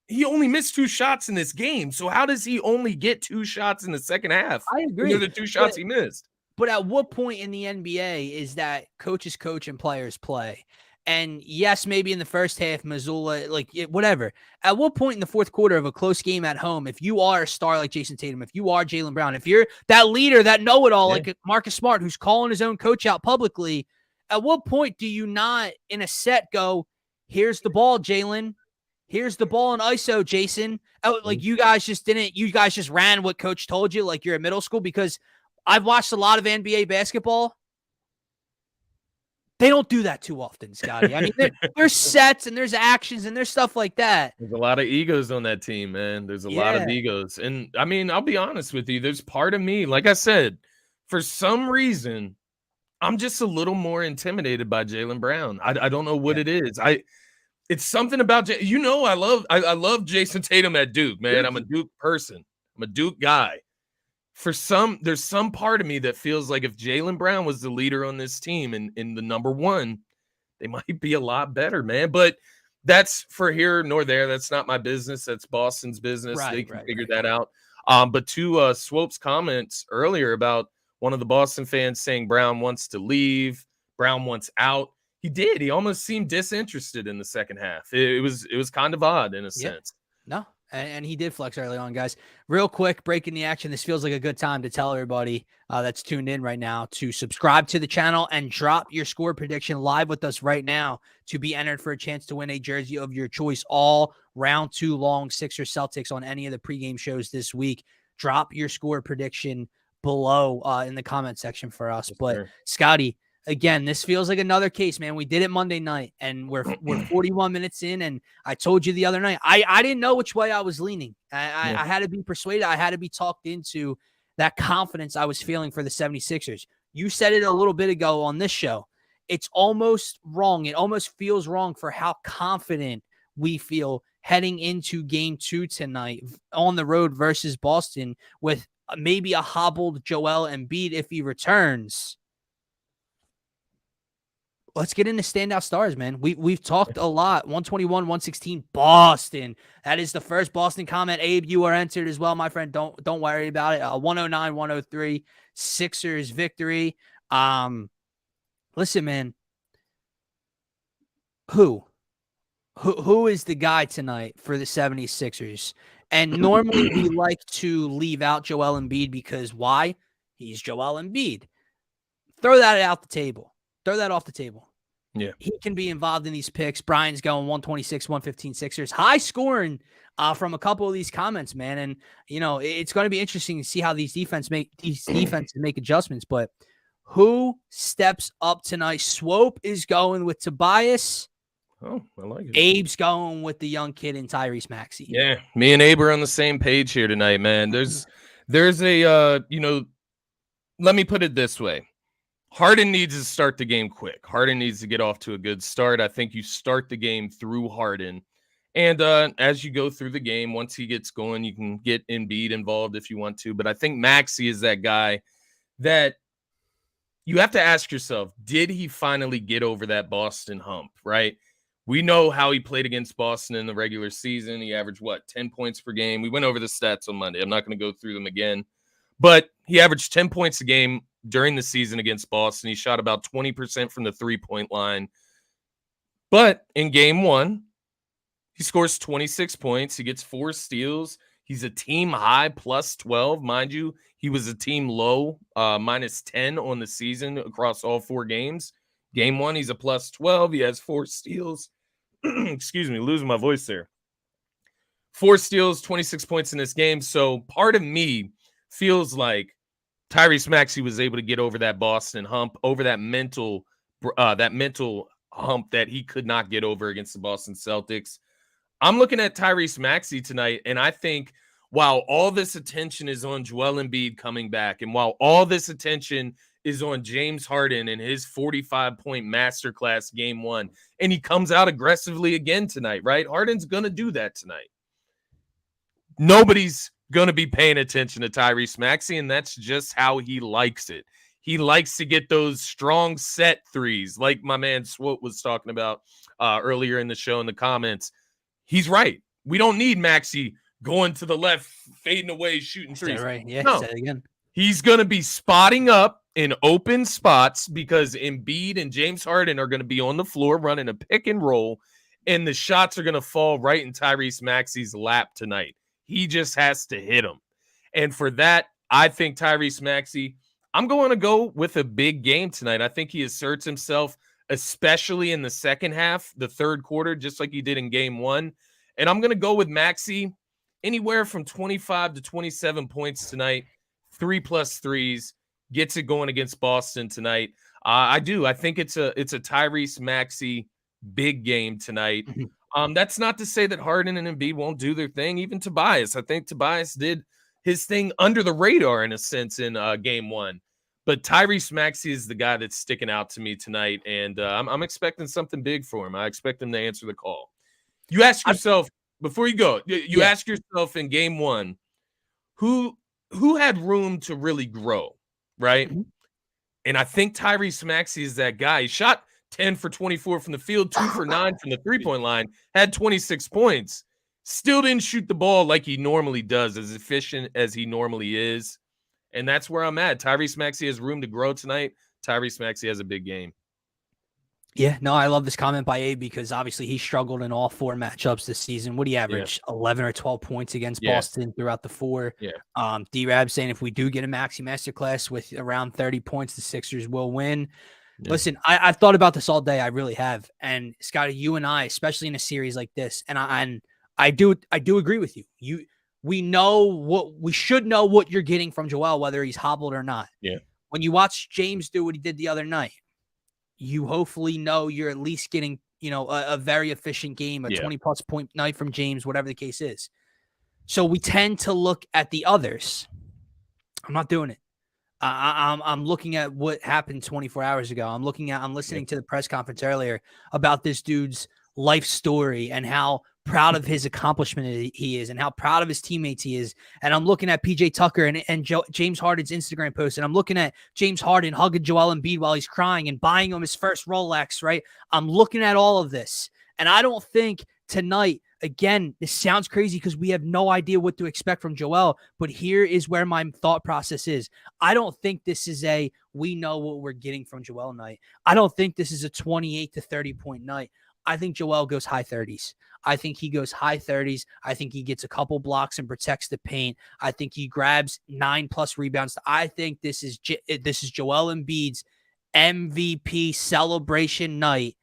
he only missed 2 shots in this game. So how does he only get 2 shots in the second half? I agree. The 2 shots he missed. But at what point in the NBA is that coaches coach and players play? And yes, maybe in the first half, Mazzulla, whatever. At what point in the fourth quarter of a close game at home, if you are a star like Jason Tatum, if you are Jaylen Brown, if you're that leader, that know-it-all like Marcus Smart, who's calling his own coach out publicly, at what point do you not, in a set, go, here's the ball, Jaylen. Here's the ball in ISO, Jason. You guys just ran what coach told you like you're in middle school? Because I've watched a lot of NBA basketball. They don't do that too often, Scotty. I mean, there's sets and there's actions and there's stuff like that. There's a lot of egos on that team, man. There's a lot of egos. And, I mean, I'll be honest with you. There's part of me, like I said, for some reason, I'm just a little more intimidated by Jaylen Brown. I don't know what it is. It's something about I love Jason Tatum at Duke, man. I'm a Duke person. I'm a Duke guy. there's some part of me that feels like if Jaylen Brown was the leader on this team and in the number one, they might be a lot better, man. But that's for here nor there. That's not my business. That's Boston's business. They can figure that out. But to Swope's comments earlier about one of the Boston fans saying Brown wants to leave, Brown wants out. He did. He almost seemed disinterested in the second half. It was kind of odd in a sense. No, and he did flex early on, guys. Real quick, breaking the action. This feels like a good time to tell everybody that's tuned in right now to subscribe to the channel and drop your score prediction live with us right now to be entered for a chance to win a jersey of your choice all round 2 long, Sixers Celtics on any of the pregame shows this week. Drop your score prediction below in the comment section for us. Yes, but sir. Scotty, again, this feels like another case, man. We did it Monday night, and we're 41 minutes in, and I told you the other night, I didn't know which way I was leaning. I had to be persuaded. I had to be talked into that confidence I was feeling for the 76ers. You said it a little bit ago on this show. It's almost wrong. It almost feels wrong for how confident we feel heading into game 2 tonight on the road versus Boston with maybe a hobbled Joel Embiid if he returns. Let's get into standout stars, man. We've talked a lot. 121, 116, Boston. That is the first Boston comment. Abe, you are entered as well, my friend. Don't worry about it. 109, 103, Sixers victory. Listen, man. Who is the guy tonight for the 76ers? And normally we like to leave out Joel Embiid because why? He's Joel Embiid. Throw that out the table. Throw that off the table. Yeah. He can be involved in these picks. Brian's going 126, 115 Sixers. High scoring from a couple of these comments, man. And, you know, it's going to be interesting to see how these defenses make adjustments. But who steps up tonight? Swope is going with Tobias. Oh, I like it. Abe's going with the young kid in Tyrese Maxey. Yeah, me and Abe are on the same page here tonight, man. There's a, let me put it this way. Harden needs to start the game quick. Harden needs to get off to a good start. I think you start the game through Harden. And as you go through the game, once he gets going, you can get Embiid involved if you want to. But I think Maxey is that guy that you have to ask yourself, did he finally get over that Boston hump, right? We know how he played against Boston in the regular season. He averaged, 10 points per game? We went over the stats on Monday. I'm not going to go through them again. But he averaged 10 points a game during the season against Boston. He shot about 20% from the three-point line. But in game 1, he scores 26 points. He gets 4 steals. He's a team high plus 12. Mind you, he was a team low minus 10 on the season across all 4 games. Game 1, he's a plus 12. He has 4 steals. Excuse me, losing my voice there. 4 steals, 26 points in this game. So part of me feels like Tyrese Maxey was able to get over that Boston hump, over that mental hump that he could not get over against the Boston Celtics. I'm looking at Tyrese Maxey tonight, and I think while all this attention is on Joel Embiid coming back, and while all this attention is on James Harden and his 45-point masterclass game 1, and he comes out aggressively again tonight, right? Harden's going to do that tonight. Nobody's going to be paying attention to Tyrese Maxey, and that's just how he likes it. He likes to get those strong set threes, like my man Swope was talking about earlier in the show in the comments. He's right. We don't need Maxey going to the left, fading away, shooting threes. Right. Yeah, no. Say it again. He's going to be spotting up in open spots because Embiid and James Harden are going to be on the floor running a pick and roll, and the shots are going to fall right in Tyrese Maxey's lap tonight. He just has to hit them. And for that, I think Tyrese Maxey, I'm going to go with a big game tonight. I think he asserts himself, especially in the second half, the third quarter, just like he did in game 1. And I'm going to go with Maxey anywhere from 25 to 27 points tonight, 3+ threes, gets it going against Boston tonight. I do. I think it's a Tyrese Maxey big game tonight. That's not to say that Harden and Embiid won't do their thing. Even Tobias. I think Tobias did his thing under the radar in a sense in game 1. But Tyrese Maxey is the guy that's sticking out to me tonight, and I'm expecting something big for him. I expect him to answer the call. You ask yourself, before you go, you ask yourself in game 1, who who had room to really grow, right? Mhm. And I think Tyrese Maxey is that guy. He shot 10 for 24 from the field, 2 for 9 from the three-point line, had 26 points. Still didn't shoot the ball like he normally does, as efficient as he normally is. And that's where I'm at. Tyrese Maxey has room to grow tonight. Tyrese Maxey has a big game. Yeah, no, I love this comment by Abe because obviously he struggled in all 4 matchups this season. What do you Yeah. average? 11 or 12 points against Yeah. Boston throughout the 4. Yeah. D-Rab saying if we do get a Maxey Masterclass with around 30 points, the Sixers will win. Yeah. Listen, I've thought about this all day. I really have. And Scotty, you and I, especially in a series like this, and I do agree with you. We should know what you're getting from Joel, whether he's hobbled or not. Yeah. When you watch James do what he did the other night, you hopefully know you're at least getting, a very efficient game, a 20-plus point night from James, whatever the case is. So we tend to look at the others. I'm not doing it. I'm looking at what happened 24 hours ago. I'm listening to the press conference earlier about this dude's life story and how proud of his accomplishment he is and how proud of his teammates he is. And I'm looking at PJ Tucker and James Harden's Instagram post, and I'm looking at James Harden hugging Joel Embiid while he's crying and buying him his first Rolex, right? I'm looking at all of this. And I don't think tonight, again, this sounds crazy because we have no idea what to expect from Joel, but here is where my thought process is. I don't think this is we know what we're getting from Joel night. I don't think this is a 28 to 30 point night. I think Joel goes high 30s. I think he goes high 30s. I think he gets a couple blocks and protects the paint. I think he grabs 9+ rebounds. I think this is Joel Embiid's MVP celebration night.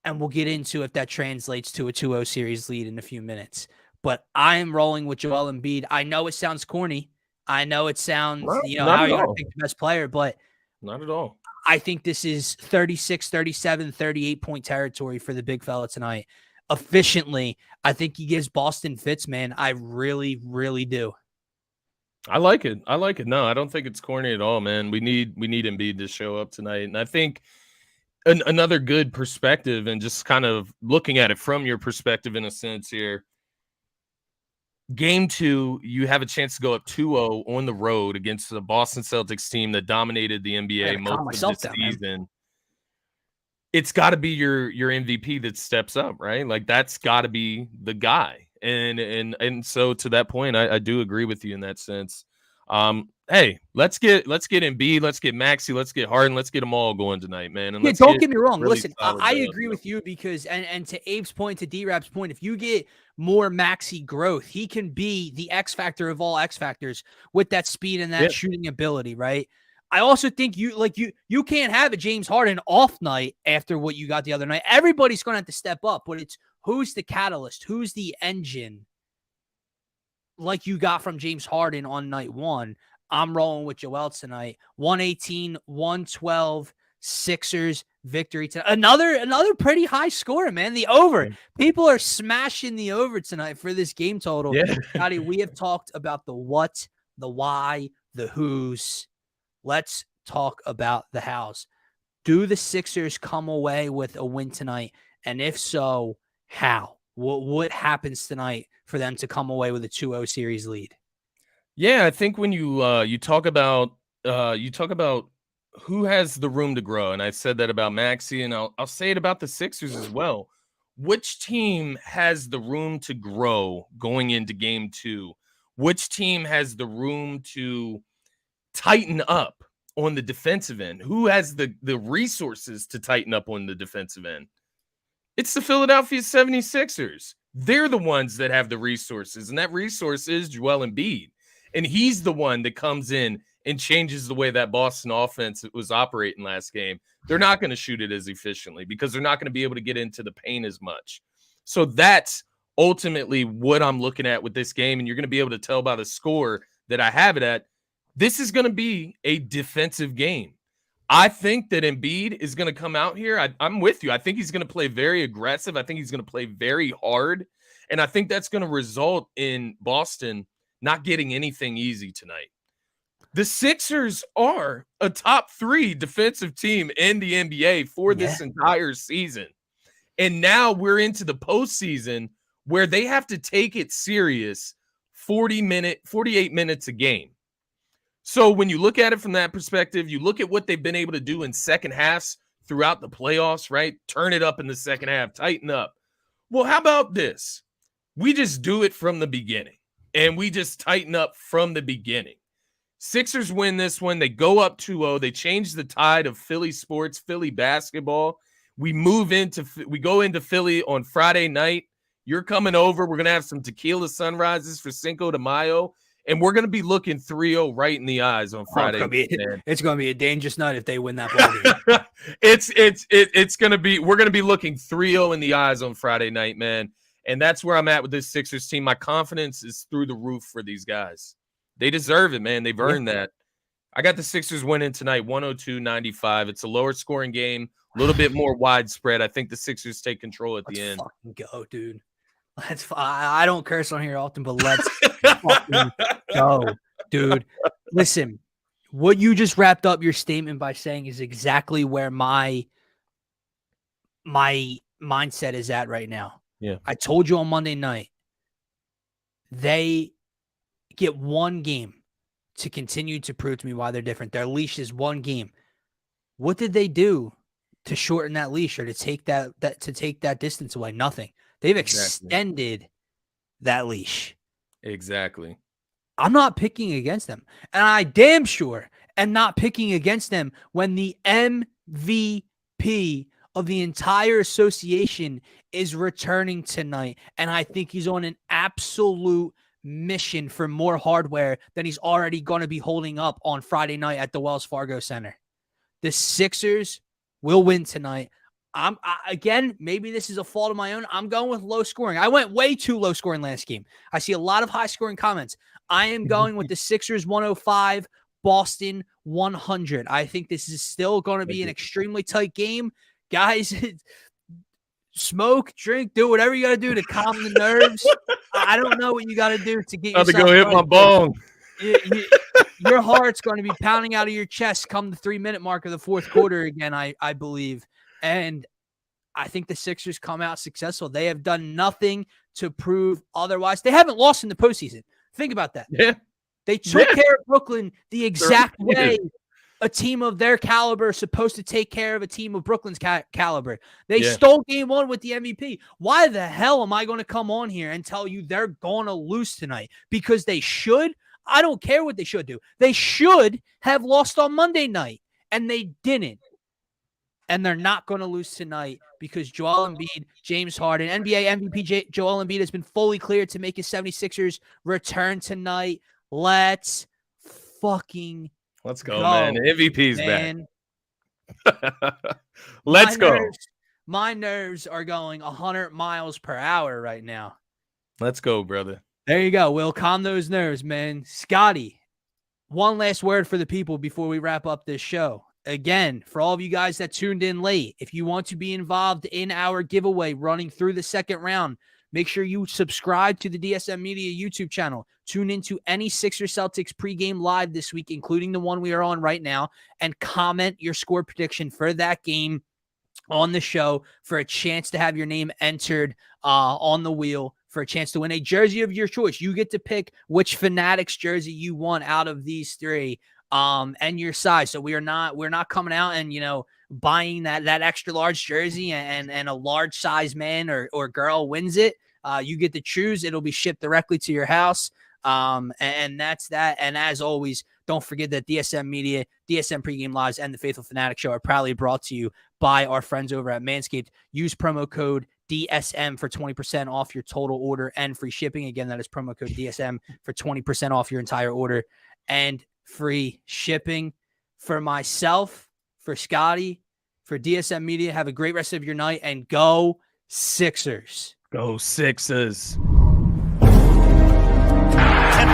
And we'll get into if that translates to a 2-0 series lead in a few minutes. But I am rolling with Joel Embiid. I know it sounds corny. I know it sounds, how are you going to pick the best player? But not at all. I think this is 36, 37, 38-point territory for the big fella tonight. Efficiently, I think he gives Boston fits, man. I really, really do. I like it. No, I don't think it's corny at all, man. We need Embiid to show up tonight. And I think another good perspective, and just kind of looking at it from your perspective in a sense here, Game 2, you have a chance to go up 2-0 on the road against the Boston Celtics team that dominated the NBA most of the season. It's got to be your MVP that steps up, right? Like, that's got to be the guy. And so to that point, I do agree with you in that sense. Hey, let's get Embiid, let's get Maxey, let's get Harden, let's get them all going tonight, man. And don't get me wrong. Really, listen, I agree with you because, and to Abe's point, to D-Rap's point, if you get more Maxey growth, he can be the X factor of all X factors with that speed and that shooting ability, right? I also think you can't have a James Harden off night after what you got the other night. Everybody's going to have to step up, but it's who's the catalyst, who's the engine like you got from James Harden on night 1. I'm rolling with Joel tonight. 118, 112, Sixers victory tonight. Another pretty high score, man. The over. People are smashing the over tonight for this game total. Yeah. Scotty, we have talked about the what, the why, the who's. Let's talk about the hows. Do the Sixers come away with a win tonight? And if so, how? What happens tonight for them to come away with a 2-0 series lead? Yeah, I think when you talk about who has the room to grow, and I said that about Maxey, and I'll say it about the Sixers as well. Which team has the room to grow going into Game 2? Which team has the room to tighten up on the defensive end? Who has the resources to tighten up on the defensive end? It's the Philadelphia 76ers. They're the ones that have the resources, and that resource is Joel Embiid. And he's the one that comes in and changes the way that Boston offense was operating last game. They're not going to shoot it as efficiently because they're not going to be able to get into the paint as much. So that's ultimately what I'm looking at with this game, and you're going to be able to tell by the score that I have it at. This is going to be a defensive game. I think that Embiid is going to come out here. I'm with you. I think he's going to play very aggressive. I think he's going to play very hard. And I think that's going to result in Boston not getting anything easy tonight. The Sixers are a top 3 defensive team in the NBA for this entire season. And now we're into the postseason where they have to take it serious 48 minutes a game. So when you look at it from that perspective, you look at what they've been able to do in second halves throughout the playoffs, right? Turn it up in the second half, tighten up. Well, how about this? We just do it from the beginning, and we just tighten up from the beginning. Sixers win this one. They go up 2-0. They change the tide of Philly sports, Philly basketball. We go into Philly on Friday night. You're coming over. We're going to have some tequila sunrises for Cinco de Mayo, and we're going to be looking 3-0 right in the eyes on Friday. It's going to be a dangerous night if they win that ball game. It's going to be, we're going to be looking 3-0 in the eyes on Friday night, man. And that's where I'm at with this Sixers team. My confidence is through the roof for these guys. They deserve it, man. They've earned that. I got the Sixers winning tonight, 102-95. It's a lower scoring game, a little bit more widespread. I think the Sixers take control at the end. Fucking go, dude. I don't curse on here often, but let's fucking go, dude. Listen, what you just wrapped up your statement by saying is exactly where my mindset is at right now. Yeah. I told you on Monday night, they get one game to continue to prove to me why they're different. Their leash is one game. What did they do to shorten that leash or to take that distance away? Nothing. They've extended that leash. Exactly. I'm not picking against them. And I damn sure am not picking against them when the MVP of the entire association is returning tonight. And I think he's on an absolute mission for more hardware than he's already going to be holding up on Friday night at the Wells Fargo Center. The Sixers will win tonight. Again, maybe this is a fault of my own. I'm going with low scoring. I went way too low scoring last game. I see a lot of high scoring comments. I am going with the Sixers 105, Boston 100. I think this is still going to be an extremely tight game. Guys, smoke, drink, do whatever you got to do to calm the nerves. I don't know what you got to do to get yourself to go hit my bong. Your heart's going to be pounding out of your chest come the 3-minute mark of the fourth quarter again, I believe. And I think the Sixers come out successful. They have done nothing to prove otherwise. They haven't lost in the postseason. Think about that. Yeah. They took care of Brooklyn the exact way a team of their caliber is supposed to take care of a team of Brooklyn's caliber. They stole game one with the MVP. Why the hell am I going to come on here and tell you they're going to lose tonight? Because they should? I don't care what they should do. They should have lost on Monday night, and they didn't. And they're not going to lose tonight because Joel Embiid, James Harden, NBA MVP Joel Embiid has been fully cleared to make his 76ers return tonight. Let's go, man. The MVP's man. Back. Let's go. My nerves are going 100 miles per hour right now. Let's go, brother. There you go. We'll calm those nerves, man. Scotty, one last word for the people before we wrap up this show. Again, for all of you guys that tuned in late, if you want to be involved in our giveaway running through the second round, make sure you subscribe to the DSM Media YouTube channel. Tune into any Sixers Celtics pregame live this week, including the one we are on right now, and comment your score prediction for that game on the show for a chance to have your name entered on the wheel for a chance to win a jersey of your choice. You get to pick which Fanatics jersey you want out of these three. And your size. So we're not coming out and, buying that extra large jersey and a large size man or girl wins it. You get to choose. It'll be shipped directly to your house. And that's that. And as always, don't forget that DSM Media, DSM Pregame Lives, and the Faithful Fanatic Show are proudly brought to you by our friends over at Manscaped. Use promo code DSM for 20% off your total order and free shipping. Again, that is promo code DSM for 20% off your entire order and free shipping. For myself, for Scotty, for DSM Media, have a great rest of your night and go Sixers. Go Sixers. And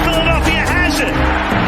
Philadelphia has it.